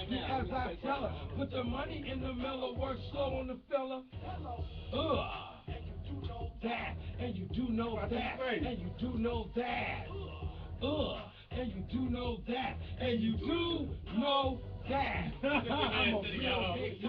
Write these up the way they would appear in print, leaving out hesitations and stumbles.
right now. As I tell her, put the money in the miller, work slow on the fella. That, and you do know that, and you do know that. And you do know that, and you do know that. I'm a real big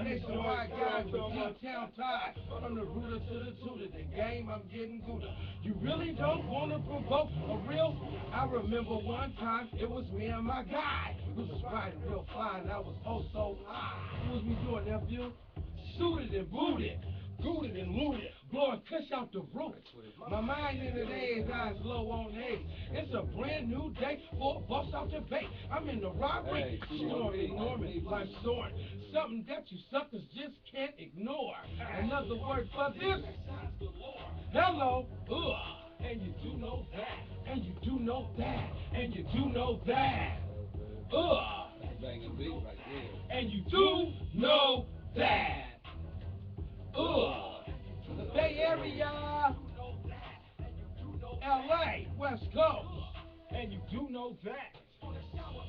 nationwide guy with D-Town ties. From the rooter to the tutor, the game I'm getting gooder. You really don't want to provoke a real? I remember one time it was me and my guy. We was riding real fly and I was oh so high. What was we doing, nephew? Suited and booted. Gooted and looted, blowing kush out the roof. My mind in the days, eyes low on age. It's a brand new day for a bust out the bait. I'm in the robbery, storm enormous, life soaring. Something that you suckers just can't ignore. Another word for this. Hello, and you do know that, and you do know that, and you do know that. Banging beat right there. And you do know that. Bay Area, LA, West Coast, and you do know that.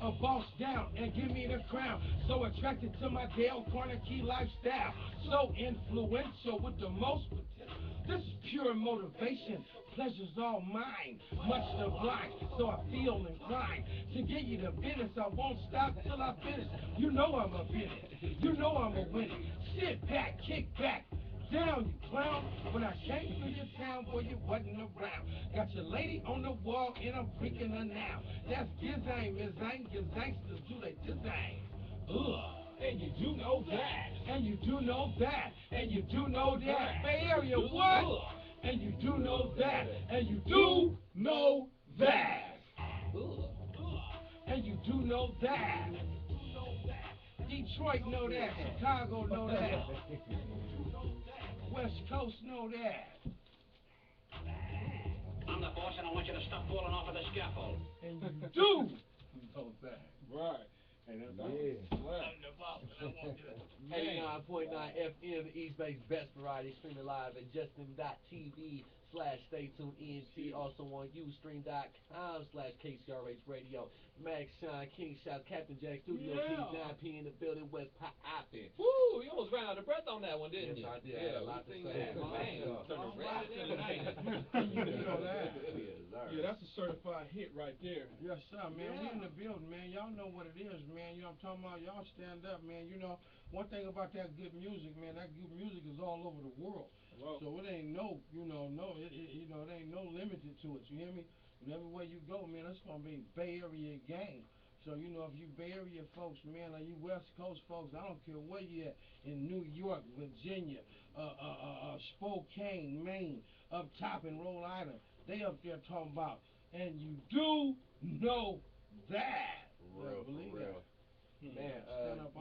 A boss down and give me the crown. So attracted to my Dale Carnegie lifestyle. So influential with the most potential. This is pure motivation. Pleasure's all mine. Much obliged, so I feel inclined to give you the business. I won't stop till I finish. You know I'm a winner. You know I'm a winner. Sit back, kick back. Down, you clown. When I came through your town, boy, you wasn't around. Got your lady on the wall, and I'm freaking her now. That's Gizang, Miss Zang, Gizangsters do they Gizang. And you do know that, and you do know that, and you do know that. Bay Area, what? And you do know that, and you do know that. And you do know that. Detroit know that, Chicago know that. West Coast know that. I'm the boss and I want you to stop falling off of the scaffold. And you do know that. Right. And that's Hey, 89.9 FM, the East Bay's best variety, streaming live at justin.tv/stay tuned ENT, also on ustream.com/KCRH radio. Max Sean, King Shout, Captain Jack, Studio P, 9P in the building, West Poppin'. Woo, you almost ran out of breath on that one, didn't you? Yes, I did. Yeah, A lot to say. Man, turn red and everything. You know that. yeah, that's a certified hit right there. Yes, sir, man. We in the building, man. Y'all know what it is, man. You know what I'm talking about? Y'all stand up, man. You know, one thing about that good music, man, that good music is all over the world. Whoa. So it ain't no, it ain't no limited to it. You hear me? And everywhere you go, man, it's gonna be Bay Area gang. So you know, if you Bay Area folks, man, or you West Coast folks, I don't care where you at, in New York, Virginia, Spokane, Maine, up top in Rhode Island, they up there talking about, and you do know that. Real, believe for real. that. Man,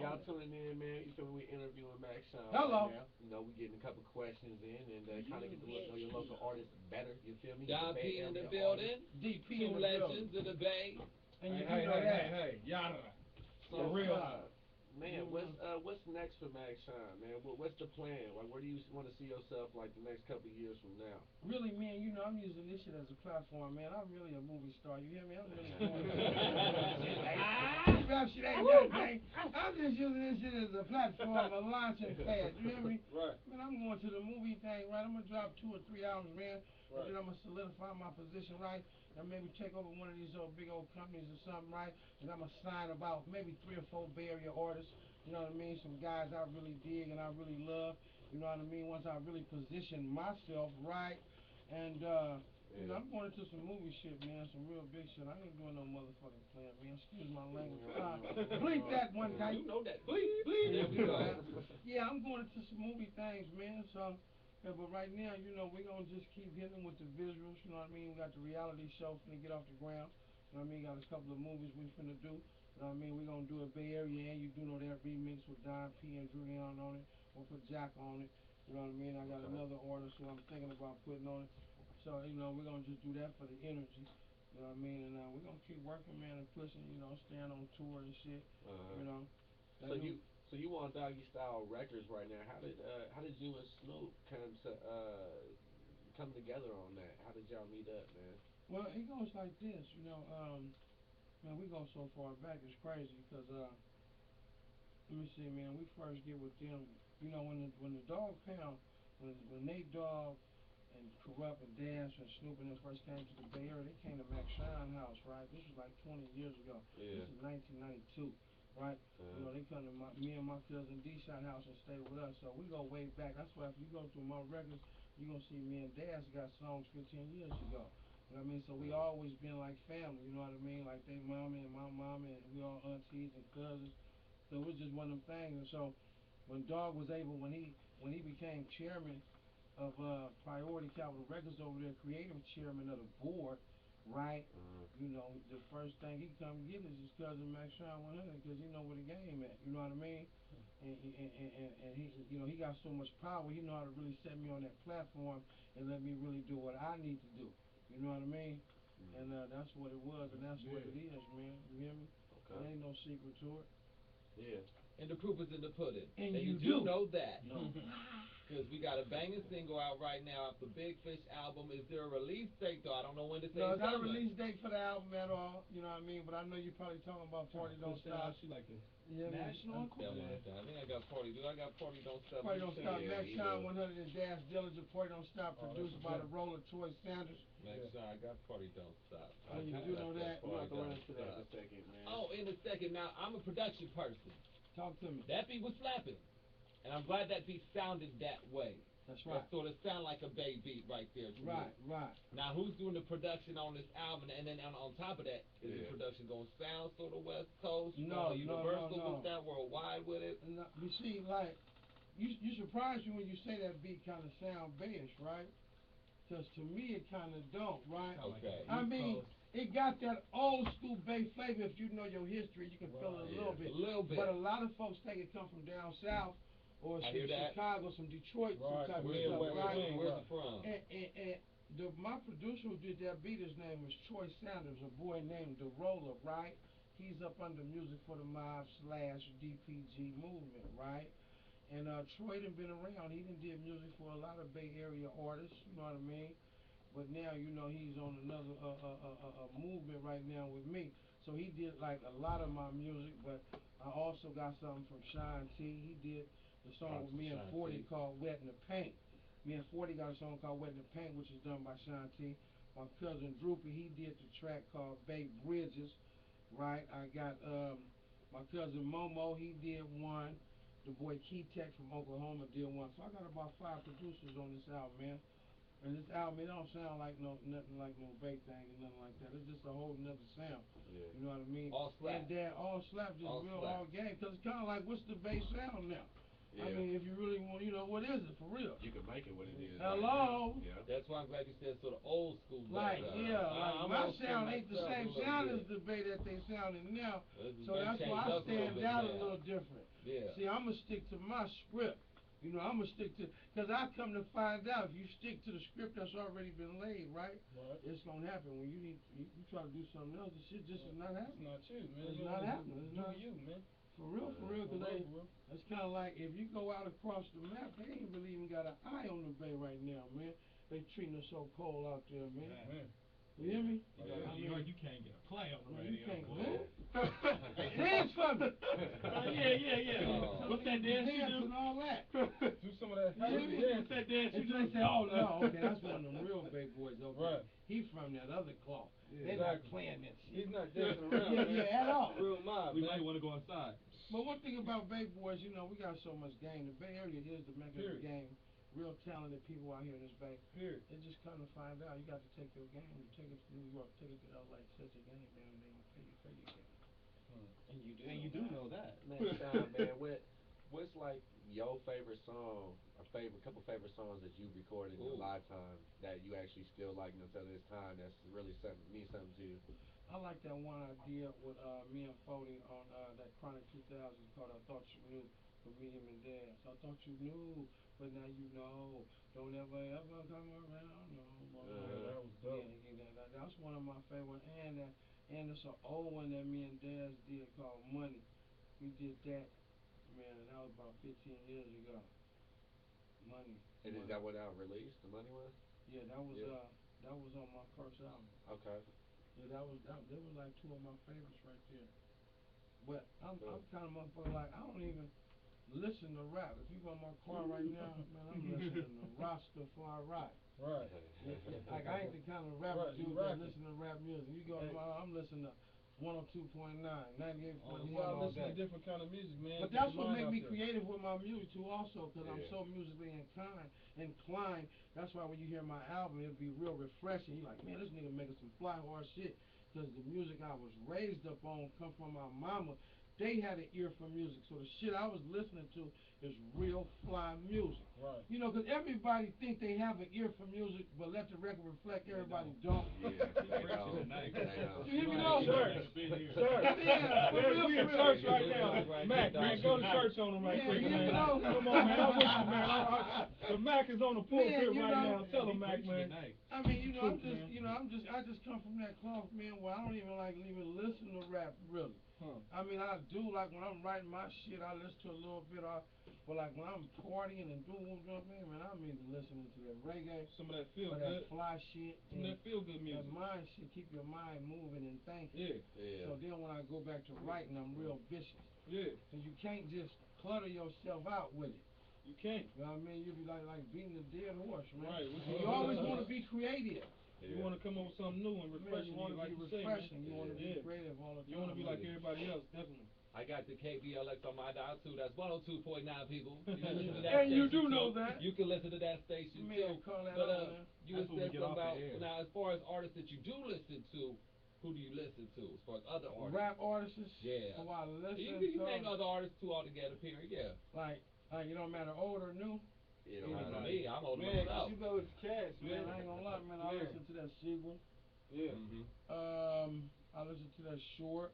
y'all tuning in, man. You feel me? We interviewing Max Sean Hello. right now. You know, we getting a couple questions in and kind of get to know your local artists better. You feel me? Don The Bay P in the Area building. DP Two in the legends building. of the Bay. And you Hey, do know that. hey, yada. So, For real. Man, what's next for Max Sean, man? What's the plan? Like, where do you want to see yourself like the next couple of years from now? Really, man, you know, I'm using this shit as a platform, man. I'm really a movie star. You hear me? I'm really rap shit ain't nothing. I'm just using this shit as a platform, a launching pad. You hear me? Right. Man, I'm going to the movie thing, right? I'm gonna drop 2 or 3 albums, man. Right. And then I'm gonna solidify my position, right? And maybe take over one of these old big old companies or something, right? And I'm gonna sign about maybe 3 or 4 Bay Area artists. You know what I mean? Some guys I really dig and I really love. You know what I mean? Once I really position myself right, and you know, I'm going into some movie shit, man. Some real big shit. I ain't doing no motherfucking plant, man. Excuse my language. Bleep that one time. You know that. Bleep, bleep. There we go. Yeah, I'm going into some movie things, man. So, yeah, but right now, you know, we're gonna just keep hitting with the visuals. You know what I mean? We got the reality show finna get off the ground. You know what I mean? Got a couple of movies we finna do. You know what I mean? We're going to do a Bay Area, and you do know that remix with Don P and Julian on it. We'll put Jack on it. You know what I mean? I got another artist who I'm thinking about putting on it. So, you know, we're going to just do that for the energy. You know what I mean? And we're going to keep working, man, and pushing, you know, staying on tour and shit. You know. So you on Doggy Style Records right now. How did you and Snoop come together on that? How did y'all meet up, man? Well, it goes like this, you know. Man, we go so far back, it's crazy, because, let me see, man, we first get with them, you know, when the Dog Pound, when Nate Dogg and Corrupt and Dash and Snoop and them first came to the Bay Area, they came to Mac Shine house, right? This was like 20 years ago. Yeah. This is 1992, right? You know, they come to me and my cousin D-Shot house and stay with us, so we go way back. That's why if you go through my records, you're going to see me and Dash got songs 15 years ago. You know what I mean? So we always been like family, you know what I mean? Like they mommy and my mama, and we all aunties and cousins. So it was just one of them things. And so when Dog was able, when he became chairman of Priority Capital Records over there, creative chairman of the board, right? You know, the first thing he come get is his cousin Max Shawn 100, because he know where the game at. You know what I mean? And he, you know, he got so much power. He know how to really set me on that platform and let me really do what I need to do. You know what I mean? And that's what it was, and that's what it is, man. You hear me? Okay. There ain't no secret to it. Yeah. And the proof is in the pudding. And you do know that. No. Because we got a banging single out right now off the Big Fish album. Is there a release date, though? I don't know when to say No, it's not a coming. release date for the album at all. You know what I mean? But I know you're probably talking about Party Don't Stop. She like the Yeah, national. I think I got Party. Do I got Party Don't Stop? Party Don't Stop. Yeah, Max Shine 100 and Dash Diligent. Party Don't Stop. Oh, Produced by the Roller Troy Sanders. Max Shine, I got Party Don't Stop. And you do know that. We'll have to run Don't into that in a Stop. second, man. Oh, in a second. Now, I'm a production person. Talk to me. That beat was slapping. And I'm glad that beat sounded that way. That's right. That sort of sound like a Bay beat right there to me. Right. Now, who's doing the production on this album? And then on top of that, is the production going to sound sort of West Coast? No, Universal no. with that, worldwide with it? No, you see, like, you surprised me when you say that beat kind of sound Bayish, right? Because to me it kind of don't, right? Okay. I mean, it got that old school Bay flavor. If you know your history, you can feel it a little bit. A little bit. But a lot of folks think it come from down south, or some Chicago, some Detroit, some type of stuff, right? Where's it from? And my producer who did that beat, his name was Troy Sanders, a boy named The Roller, right? He's up under Music for the Mob / DPG movement, right? And Troy done been around. He done did music for a lot of Bay Area artists, you know what I mean? But now, you know, he's on another movement right now with me. So he did like a lot of my music, but I also got something from Shawn T. He did the song with me and 40 called Wet in the Paint. Me and 40 got a song called Wet in the Paint, which is done by Shawn T. My cousin Droopy, he did the track called Bay Bridges, right? I got my cousin Momo, he did one. The boy Key Tech from Oklahoma did one. So I got about 5 producers on this album, man. And this album, it don't sound like nothing like no Bay thing and nothing like that. It's just a whole nother sound. Yeah. You know what I mean? All slap. And then all slap, just real all game. Because it's kind of like, what's the Bay sound now? Yeah. I mean, if you really want, you know, what is it for real? You can make it what it is. Hello? Right. Yeah. That's why I'm glad you said sort of old school. Like, my sound ain't the same sound as the the Bay that they sounding now. So that's why I stand out a little different. Yeah. See, I'm going to stick to my script. You know, I'm going to stick to, because I come to find out, if you stick to the script that's already been laid, right? It's going to happen. When you try to do something else, the shit just is not happening. It's not you, man. It's not happening. It's not you, man. For real, because it's kind of like, if you go out across the map, they ain't really even got an eye on the Bay right now, man. They treating us so cold out there, man. You hear me? You can't get a play on the radio. You can't get dance for me. Yeah. What's that dance you do? And all that. Do some of that. What's that dance you do? They say, oh no, okay, that's one of them real Bay boys. Okay, right. He from that other cloth. Yeah, They're not playing that shit. He's not dancing around. at all. Real mob. We might want to go inside. But one thing about Bay boys, you know, we got so much game. The Bay Area is the mecca of the game. Real talented people out here in this Bay. They just come to find out. You got to take your game. You take it to New York, take it to LA, set your game down, and then you pay your game. And you do know that. Man, what's like your favorite song, or couple favorite songs that you recorded in your lifetime that you actually still like until this time? That's really means something to you. I like that one I did with me and Fody on that Chronic 2000 called "I Thought You Knew" with me, him, and Dad. So I thought you knew, but now you know. Don't ever come around no more. That was dope. That's one of my favorite. And it's an old one that me and Dad did called "Money." We did that, man. That was about 15 years ago. Money. And is that what I released? The Money one? Yeah, that was on my first album. Okay. Yeah, they were like two of my favorites right there. But I'm kind of motherfucker like I don't even listen to rap. If you go in my car right now, man, I'm listening to Rasta before I ride. Right. Like I ain't the kind of rapper dude that listen to rap music. You go, I'm listening to 102.9, 98.1 You gotta all listen to day. different kind of music, man. But Get that's your what mind make out me there. creative with my music too, also, because I'm so musically inclined. That's why when you hear my album, it'll be real refreshing. You're like, man, this nigga making some fly hard shit. Because the music I was raised up on come from my mama. They had an ear for music, so the shit I was listening to is real fly music. Right. You know, because everybody think they have an ear for music, but let the record reflect everybody don't. Yeah, You hear me though? Church. Church. Yeah, We in church right now. Mac, man, go to church on him right quick, man. Come on, man. I'm with you, man. The Mac is on the pulpit right now. Tell him, Mac, man. I mean, you know, I just come from that cloth, man, where I don't even listen to rap, really. I mean, I do, like, when I'm writing my shit, I listen to a little bit of, but, like, when I'm partying and doing man, I'm either listening to that reggae, some of that feel or good, that fly shit, some of that feel good music. That mind shit, keep your mind moving and thinking. Yeah. So then when I go back to writing, I'm real vicious. Yeah. And you can't just clutter yourself out with it. You can't. You know what I mean? You'll be like beating a dead horse, man. Right. You always want to be creative. You want to come up with something new and refreshing. You want to be refreshing. You want to be creative all the time. You want to be like everybody else, definitely. I got the KBLX on my dial too. That's 102.9 people. And you do know that. You can listen to that station too. Call that but you That's said something about now as far as artists that you do listen to. Who do you listen to as far as other artists? Rap artists. Yeah. Who I listen you to. name other artists too altogether. Period. Yeah. Like it don't matter old or new. It don't matter to me. I'm old myself. You go with Cash, man. I ain't gonna lie, man. I listen to that Seagull. Yeah. I listen to that Short.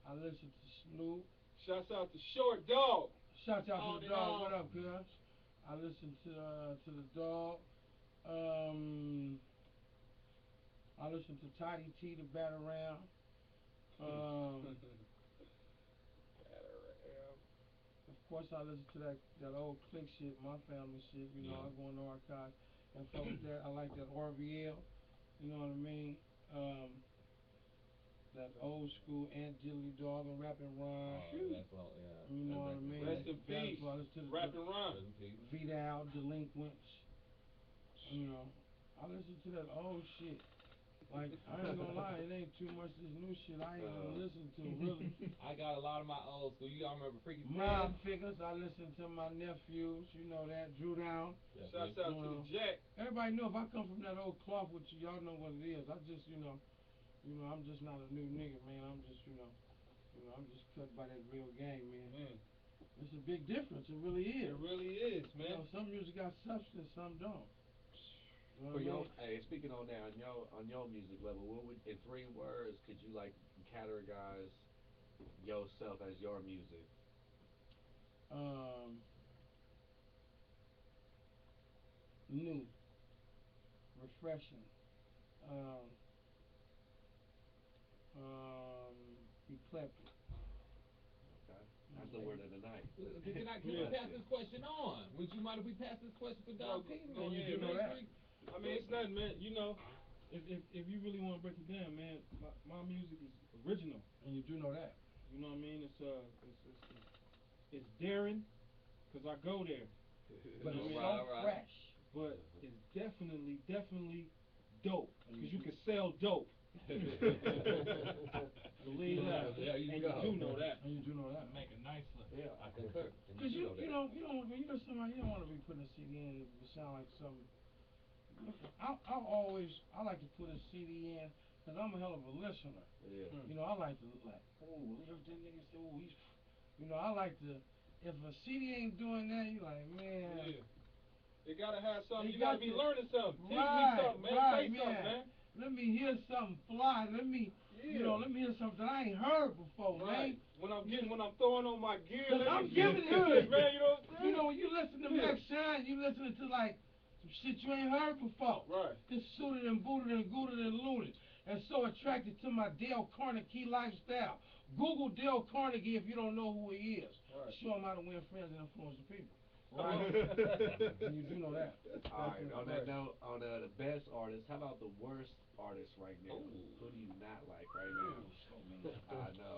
I listen to Snoop. Shouts out to Short Dog. Shouts out to the dog. What up, cuz? I listen to the dog. I listen to Toddy T, the Batarram. Of course, I listen to that old click shit, my family shit. You know, I go in the archives and fuck with that. I like that RVL. You know what I mean? That old school Aunt Dilly Dog and Rap and Rhyme. You know what I mean? Rest in peace. Rap and Rhyme. Vidal, Delinquents. You know, I listen to that old shit. Like, I ain't gonna lie, it ain't too much this new shit I ain't gonna listen to, really. I got a lot of my old school. You all remember Freaky Mob Figures, I listen to my nephews, you know that, Drew Down. Shouts out to the Jack. Everybody know if I come from that old cloth with you, y'all know what it is. I just, I'm just not a new nigga, man. I'm just, I'm just cut by that real game, man. It's a big difference, it really is. It really is, man. Some music got substance, some don't. For speaking on that, on your music level, what would, in 3 words, could you like categorize yourself as your music? New, refreshing, eclectic. Okay, that's the word of the night. Can we pass this question on? Would you mind if we pass this question to Dog P? You do know that. I mean, it's nothing, man. You know, if you really want to break it down, man, my music is original. And you do know that. You know what I mean? It's daring, cause I go there. But it's so fresh. But it's definitely dope, cause you can sell dope. Believe that. Yeah, you do know that. And you do know that. Make it nicely. Yeah, I concur. Because you don't when you hear somebody, you don't want to be putting a CD in and it sound like something. I like to put a CD in because I'm a hell of a listener. Yeah. You know, I like to everything niggas say, he's, I like to. If a CD ain't doing that, you like, man. Yeah. You gotta have something. You gotta be learning something. Teach me something, man. Right, Say something, man. Let me hear something fly. Let me hear something I ain't heard before, right. man. When I'm throwing on my gear, I'm giving it good, man. You know what I'm saying? You know, when you listen to Max Shine, you listening to like some shit you ain't heard before. Right. Just suited and booted and gooted and looted. And so attracted to my Dale Carnegie lifestyle. Google Dale Carnegie if you don't know who he is. Right. Show him how to win friends and influence the people. You do know that. Alright, on that note, on the best artist, how about the worst artist right now? Ooh. Who do you not like right now? I know.